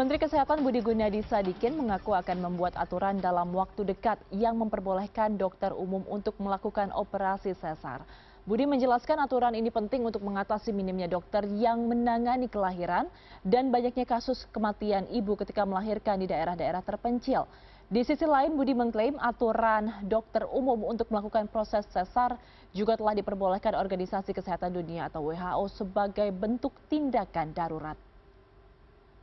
Menteri Kesehatan Budi Gunadi Sadikin mengaku akan membuat aturan dalam waktu dekat yang memperbolehkan dokter umum untuk melakukan operasi sesar. Budi menjelaskan aturan ini penting untuk mengatasi minimnya dokter yang menangani kelahiran dan banyaknya kasus kematian ibu ketika melahirkan di daerah-daerah terpencil. Di sisi lain, Budi mengklaim aturan dokter umum untuk melakukan proses sesar juga telah diperbolehkan Organisasi Kesehatan Dunia atau WHO sebagai bentuk tindakan darurat.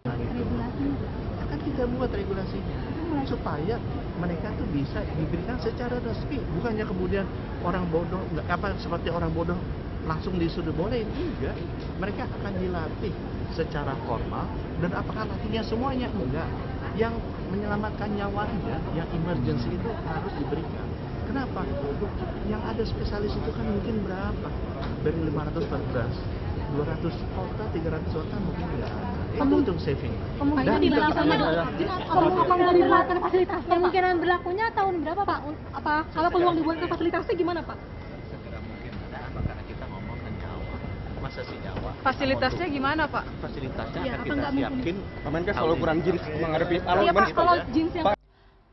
Akan kita buat regulasinya supaya mereka tuh bisa diberikan secara resmi, bukannya kemudian orang bodoh seperti orang bodoh langsung disuruh bolehin. Enggak, mereka akan dilatih secara formal. Dan apakah latihnya semuanya? Enggak, yang menyelamatkan nyawanya, yang emergency itu harus diberikan. Kenapa? Yang ada spesialis itu kan mungkin berapa? Dari 500 per beras, 200 kota, 300 kota mungkin enggak ada. Itu untuk saving. Dan dibuatkan fasilitas. Kemungkinan berlakunya tahun berapa, Pak? Kalau peluang dibuatkan fasilitasnya gimana, Pak? Segera mungkin ada, karena kita ngomong ke Jawa. Masa sih Jawa? Fasilitasnya gimana, Pak? Fasilitasnya akan kita siapin. Kemenkes selalu kurang jenis menghadapi Iya, Pak, kalau jeans yang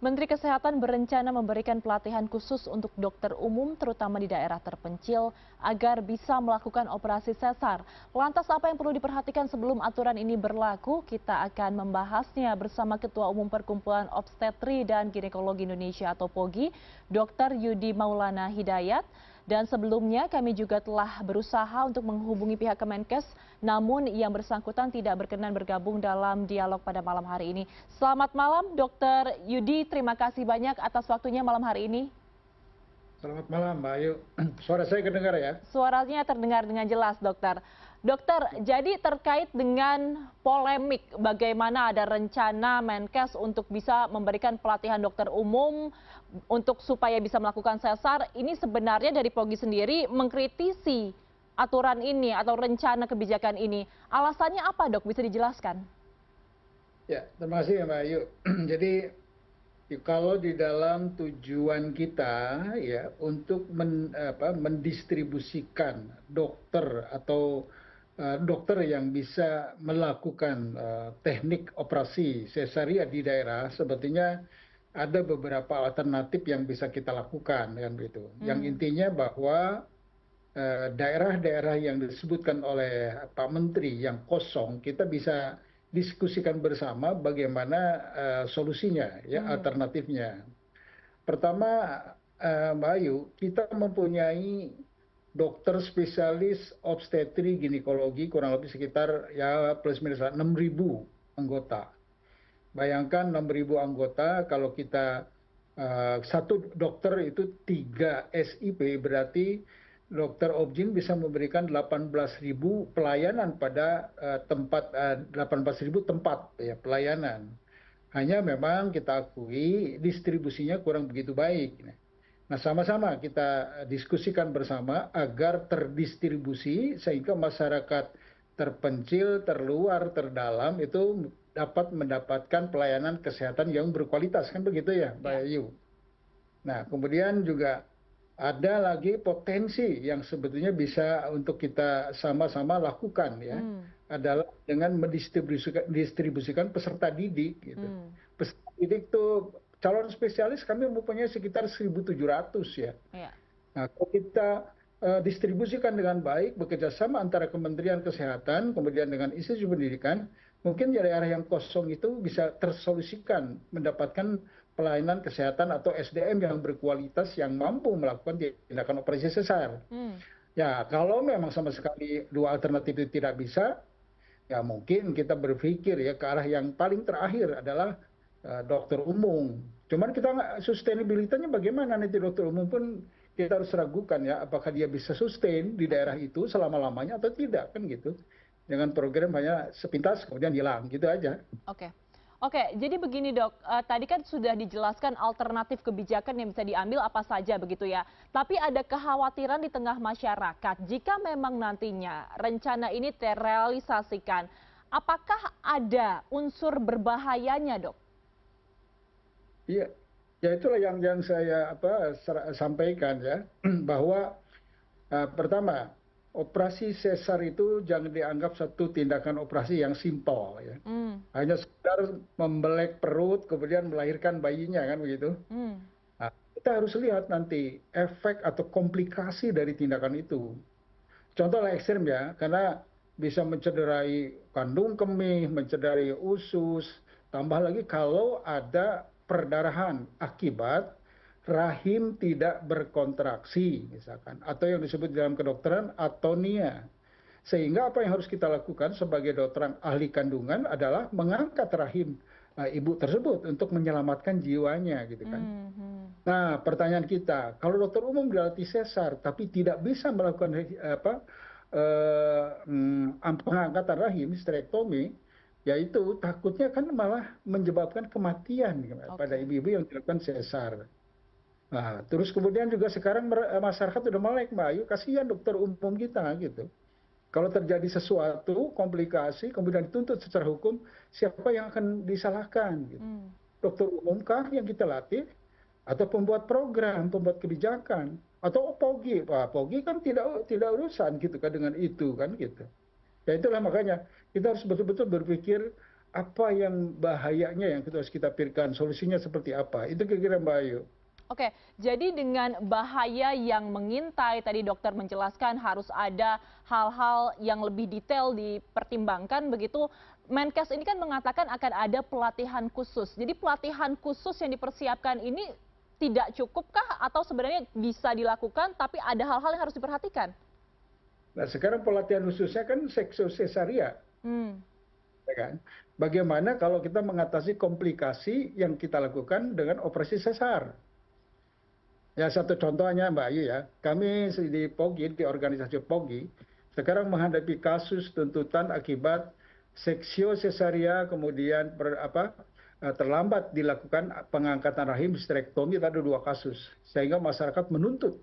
Menteri Kesehatan berencana memberikan pelatihan khusus untuk dokter umum terutama di daerah terpencil agar bisa melakukan operasi sesar. Lantas apa yang perlu diperhatikan sebelum aturan ini berlaku? Kita akan membahasnya bersama Ketua Umum Perkumpulan Obstetri dan Ginekologi Indonesia atau POGI, Dr. Yudi Maulana Hidayat. Dan sebelumnya kami juga telah berusaha untuk menghubungi pihak Kemenkes, namun yang bersangkutan tidak berkenan bergabung dalam dialog pada malam hari ini. Selamat malam Dr. Yudi, terima kasih banyak atas waktunya malam hari ini. Selamat malam Mbak Ayu, suara saya kedengar ya? Suaranya terdengar dengan jelas dokter. Dokter, jadi terkait dengan polemik bagaimana ada rencana Menkes untuk bisa memberikan pelatihan dokter umum untuk supaya bisa melakukan sesar, ini sebenarnya dari POGI sendiri mengkritisi aturan ini atau rencana kebijakan ini. Alasannya apa dok, bisa dijelaskan? Ya, terima kasih ya Mbak Ayu. Jadi kalau di dalam tujuan kita ya untuk mendistribusikan dokter atau dokter yang bisa melakukan teknik operasi sesaria di daerah, sebetulnya ada beberapa alternatif yang bisa kita lakukan kan begitu. Yang intinya bahwa daerah-daerah yang disebutkan oleh Pak Menteri yang kosong, kita bisa diskusikan bersama bagaimana solusinya ya, alternatifnya. Pertama Mbak Ayu, kita mempunyai dokter spesialis obstetri ginekologi kurang lebih sekitar ya plus minus 6.000 anggota. Bayangkan 6.000 anggota, kalau kita satu dokter itu 3 SIP, berarti dokter Obgyn bisa memberikan 18.000 pelayanan pada 18.000 tempat ya pelayanan. Hanya memang kita akui distribusinya kurang begitu baik. Nah, sama-sama kita diskusikan bersama agar terdistribusi sehingga masyarakat terpencil, terluar, terdalam itu dapat mendapatkan pelayanan kesehatan yang berkualitas, kan begitu ya Mbak Ayu. Nah, kemudian juga ada lagi potensi yang sebetulnya bisa untuk kita sama-sama lakukan ya, adalah dengan mendistribusikan peserta didik gitu. Peserta didik itu calon spesialis kami mempunyai sekitar 1.700 ya. Nah, kalau kita distribusikan dengan baik, bekerja sama antara Kementerian Kesehatan, kemudian dengan institusi pendidikan, mungkin di daerah yang kosong itu bisa tersolusikan mendapatkan pelayanan kesehatan atau SDM yang berkualitas yang mampu melakukan tindakan operasi sesar. Ya, kalau memang sama sekali dua alternatif itu tidak bisa, ya mungkin kita berpikir ya ke arah yang paling terakhir adalah dokter umum. Cuman kita sustainability-nya bagaimana nanti dokter umum pun kita harus ragukan ya, apakah dia bisa sustain di daerah itu selama-lamanya atau tidak, kan gitu. Dengan program hanya sepintas kemudian hilang, gitu aja. Oke, jadi begini dok, tadi kan sudah dijelaskan alternatif kebijakan yang bisa diambil apa saja begitu ya. Tapi ada kekhawatiran di tengah masyarakat, jika memang nantinya rencana ini terrealisasikan, apakah ada unsur berbahayanya dok? Iya, ya itulah yang saya sampaikan ya, bahwa pertama operasi sesar itu jangan dianggap satu tindakan operasi yang simpel ya. Hanya sekedar membelek perut kemudian melahirkan bayinya kan begitu. Nah, kita harus lihat nanti efek atau komplikasi dari tindakan itu. Contohnya ekstrem ya, karena bisa mencederai kandung kemih, mencederai usus, tambah lagi kalau ada perdarahan akibat rahim tidak berkontraksi misalkan, atau yang disebut dalam kedokteran atonia. Sehingga apa yang harus kita lakukan sebagai dokter ahli kandungan adalah mengangkat rahim ibu tersebut untuk menyelamatkan jiwanya gitu kan. Nah, pertanyaan kita, kalau dokter umum dilatih sesar tapi tidak bisa melakukan pengangkatan rahim, histerektomi, yaitu takutnya kan malah menyebabkan kematian pada ibu-ibu yang dilakukan sesar. Nah, terus kemudian juga sekarang masyarakat sudah melek, Mbak Ayu, kasihan dokter umum kita gitu. Kalau terjadi sesuatu, komplikasi, kemudian dituntut secara hukum, siapa yang akan disalahkan? Gitu. Dokter umum kah yang kita latih? Atau pembuat program, pembuat kebijakan? Atau POGI? Wah, POGI kan tidak urusan gitu kan dengan itu kan gitu. Ya itulah makanya kita harus betul-betul berpikir apa yang bahayanya yang harus kita pikirkan, solusinya seperti apa. Itu kira-kira Mbak Ayu. Oke, jadi dengan bahaya yang mengintai, tadi dokter menjelaskan harus ada hal-hal yang lebih detail dipertimbangkan begitu. Menkes ini kan mengatakan akan ada pelatihan khusus. Jadi pelatihan khusus yang dipersiapkan ini tidak cukupkah atau sebenarnya bisa dilakukan tapi ada hal-hal yang harus diperhatikan? Nah sekarang pelatihan khususnya kan seksosesaria. Ya kan? Bagaimana kalau kita mengatasi komplikasi yang kita lakukan dengan operasi sesar? Ya satu contohnya Mbak Ayu ya, kami di POGI, di organisasi POGI, sekarang menghadapi kasus tuntutan akibat seksio sesaria kemudian terlambat dilakukan pengangkatan rahim histerektomi, ada 2 kasus. Sehingga masyarakat menuntut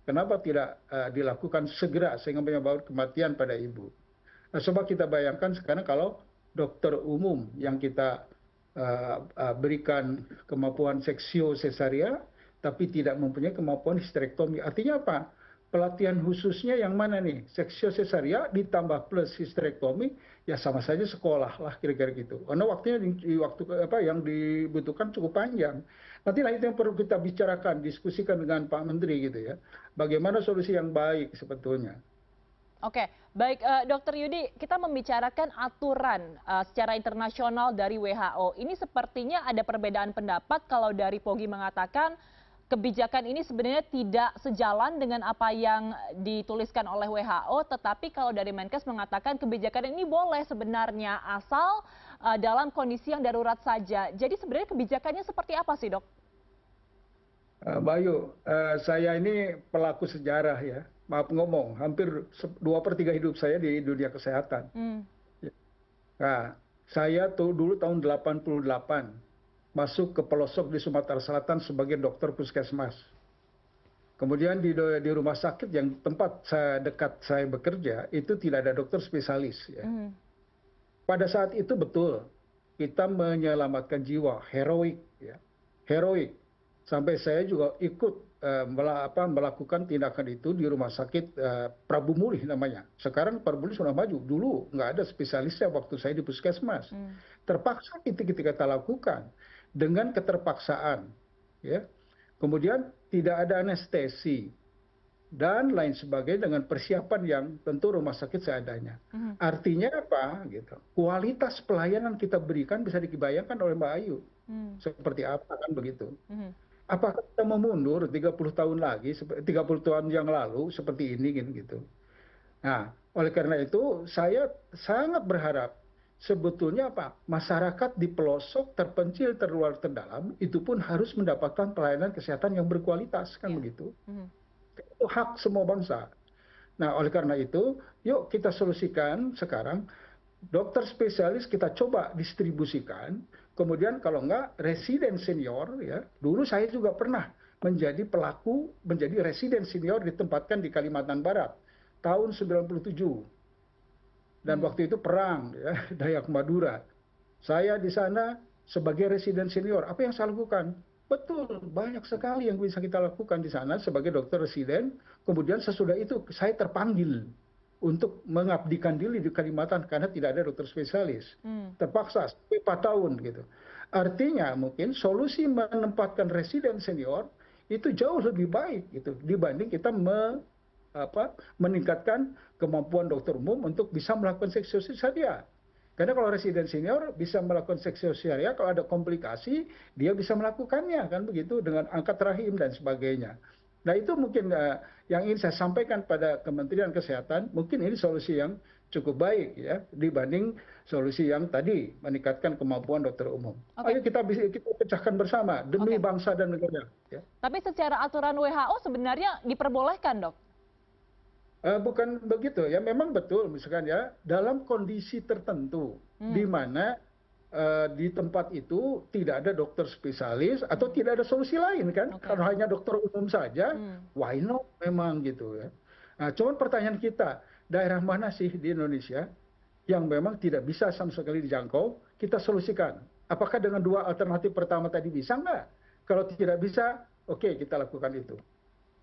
kenapa tidak dilakukan segera sehingga menyebabkan kematian pada ibu. Nah, coba kita bayangkan sekarang kalau dokter umum yang kita berikan kemampuan seksio sesaria tapi tidak mempunyai kemampuan histerektomi. Artinya apa? Pelatihan khususnya yang mana nih? Seksio sesaria ditambah plus histerektomi, ya sama saja sekolah lah kira-kira gitu. Karena waktunya yang dibutuhkan cukup panjang. Nantilah itu yang perlu kita bicarakan, diskusikan dengan Pak Menteri gitu ya. Bagaimana solusi yang baik sebetulnya. Oke, baik Dr. Yudi, kita membicarakan aturan secara internasional dari WHO. Ini sepertinya ada perbedaan pendapat kalau dari POGI mengatakan kebijakan ini sebenarnya tidak sejalan dengan apa yang dituliskan oleh WHO, tetapi kalau dari Menkes mengatakan kebijakan ini boleh sebenarnya asal dalam kondisi yang darurat saja. Jadi sebenarnya kebijakannya seperti apa sih, Dok? Mbak Ayu, saya ini pelaku sejarah ya. Maaf ngomong, hampir 2/3 hidup saya di dunia kesehatan. Nah, saya tuh dulu tahun 88 masuk ke pelosok di Sumatera Selatan sebagai dokter puskesmas. Kemudian di rumah sakit yang tempat dekat saya bekerja itu tidak ada dokter spesialis. Ya. Pada saat itu betul kita menyelamatkan jiwa, heroik, ya. Heroik. Sampai saya juga ikut melakukan tindakan itu di rumah sakit Prabu Mulih namanya. Sekarang Prabu Mulih sudah maju. Dulu nggak ada spesialisnya waktu saya di puskesmas. Terpaksa kita lakukan dengan keterpaksaan, ya. Kemudian tidak ada anestesi dan lain sebagainya dengan persiapan yang tentu rumah sakit seadanya. Artinya apa? Gitu. Kualitas pelayanan kita berikan bisa dibayangkan oleh Mbak Ayu. Seperti apa kan begitu? Apakah kita mau mundur 30 tahun lagi, 30 tahun yang lalu seperti ini gitu. Nah, oleh karena itu saya sangat berharap sebetulnya apa? Masyarakat di pelosok terpencil, terluar, terdalam itu pun harus mendapatkan pelayanan kesehatan yang berkualitas kan begitu. Itu hak semua bangsa. Nah, oleh karena itu, yuk kita solusikan sekarang dokter spesialis kita coba distribusikan. Kemudian kalau enggak residen senior ya. Dulu saya juga pernah menjadi residen senior ditempatkan di Kalimantan Barat tahun 97. Dan waktu itu perang ya, Dayak Madura. Saya di sana sebagai residen senior. Apa yang saya lakukan? Betul, banyak sekali yang bisa kita lakukan di sana sebagai dokter residen. Kemudian sesudah itu saya terpanggil untuk mengabdikan diri di Kalimantan karena tidak ada dokter spesialis. Terpaksa sampai 4 tahun gitu. Artinya mungkin solusi menempatkan residen senior itu jauh lebih baik gitu dibanding kita meningkatkan kemampuan dokter umum untuk bisa melakukan seksi syariah. Karena kalau residen senior bisa melakukan seksi syariah, kalau ada komplikasi dia bisa melakukannya kan begitu dengan angkat rahim dan sebagainya. Nah itu mungkin yang ingin saya sampaikan pada Kementerian Kesehatan, mungkin ini solusi yang cukup baik ya dibanding solusi yang tadi meningkatkan kemampuan dokter umum. Ayo kita pecahkan bersama demi bangsa dan negara. Ya. Tapi secara aturan WHO sebenarnya diperbolehkan, Dok? Bukan begitu ya, memang betul misalkan ya dalam kondisi tertentu di mana di tempat itu tidak ada dokter spesialis atau tidak ada solusi lain kan, kalau hanya dokter umum saja, why not memang gitu ya. Nah, cuman pertanyaan kita, daerah mana sih di Indonesia yang memang tidak bisa sama sekali dijangkau, kita solusikan. Apakah dengan dua alternatif pertama tadi bisa nggak? Kalau tidak bisa, oke, kita lakukan itu.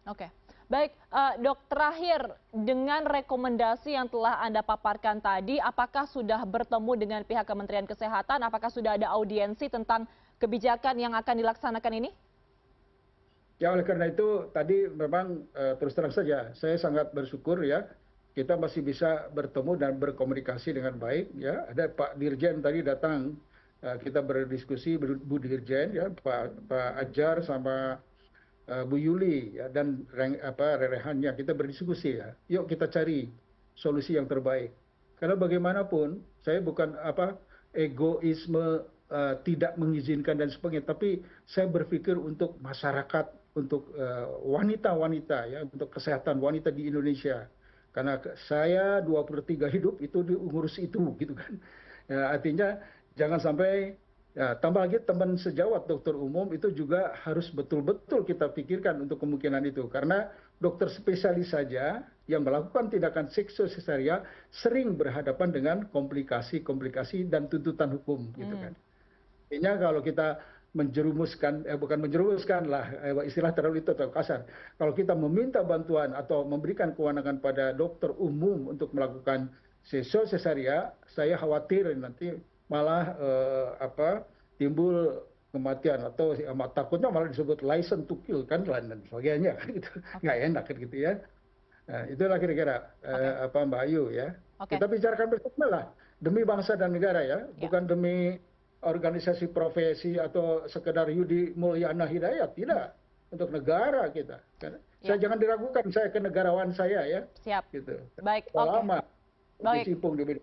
Oke. Baik, Dok, terakhir dengan rekomendasi yang telah Anda paparkan tadi, apakah sudah bertemu dengan pihak Kementerian Kesehatan? Apakah sudah ada audiensi tentang kebijakan yang akan dilaksanakan ini? Ya, oleh karena itu tadi memang terus terang saja, saya sangat bersyukur ya, kita masih bisa bertemu dan berkomunikasi dengan baik. Ya, ada Pak Dirjen tadi datang, kita berdiskusi, Bu Dirjen, ya, Pak Ajar sama Bu Yuli ya, dan rerehannya kita berdiskusi ya. Yuk kita cari solusi yang terbaik. Karena bagaimanapun saya bukan egoisme tidak mengizinkan dan sebagainya, tapi saya berpikir untuk masyarakat, untuk wanita-wanita ya, untuk kesehatan wanita di Indonesia. Karena saya 23 hidup itu diurus itu gitu kan. Ya, artinya jangan sampai ya, tambah lagi teman sejawat dokter umum itu juga harus betul-betul kita pikirkan untuk kemungkinan itu. Karena dokter spesialis saja yang melakukan tindakan seksualisaria sering berhadapan dengan komplikasi-komplikasi dan tuntutan hukum. Gitu kan. Artinya kalau kita menjerumuskan, bukan menjerumuskan lah, istilah terlalu itu atau kasar. Kalau kita meminta bantuan atau memberikan kewenangan pada dokter umum untuk melakukan seksualisaria, saya khawatir nanti malah timbul kematian atau takutnya malah disebut license to kill kan dan sebagainya kan gitu. Nggak enak kan gitu ya. Nah, itulah kira-kira Mbak Ayu ya. Kita bicarakan bersama lah demi bangsa dan negara ya, bukan demi organisasi profesi atau sekedar Yudi Mulyana Hidayat, tidak, untuk negara kita. Saya jangan diragukan saya kenegarawan saya ya. Siap. Gitu. Baik, lama baik. Disimpung di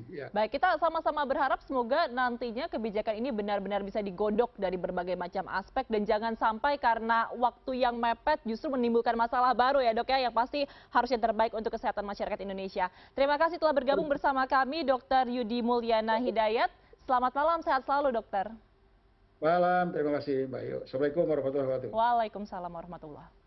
ya. Baik, kita sama-sama berharap semoga nantinya kebijakan ini benar-benar bisa digodok dari berbagai macam aspek dan jangan sampai karena waktu yang mepet justru menimbulkan masalah baru ya Dok ya, yang pasti harus yang terbaik untuk kesehatan masyarakat Indonesia. Terima kasih telah bergabung bersama kami Dr. Yudi Mulyana Hidayat. Selamat malam, sehat selalu Dokter. Malam, terima kasih Mbak Ayu. Assalamualaikum warahmatullahi wabarakatuh. Waalaikumsalam warahmatullahi wabarakatuh.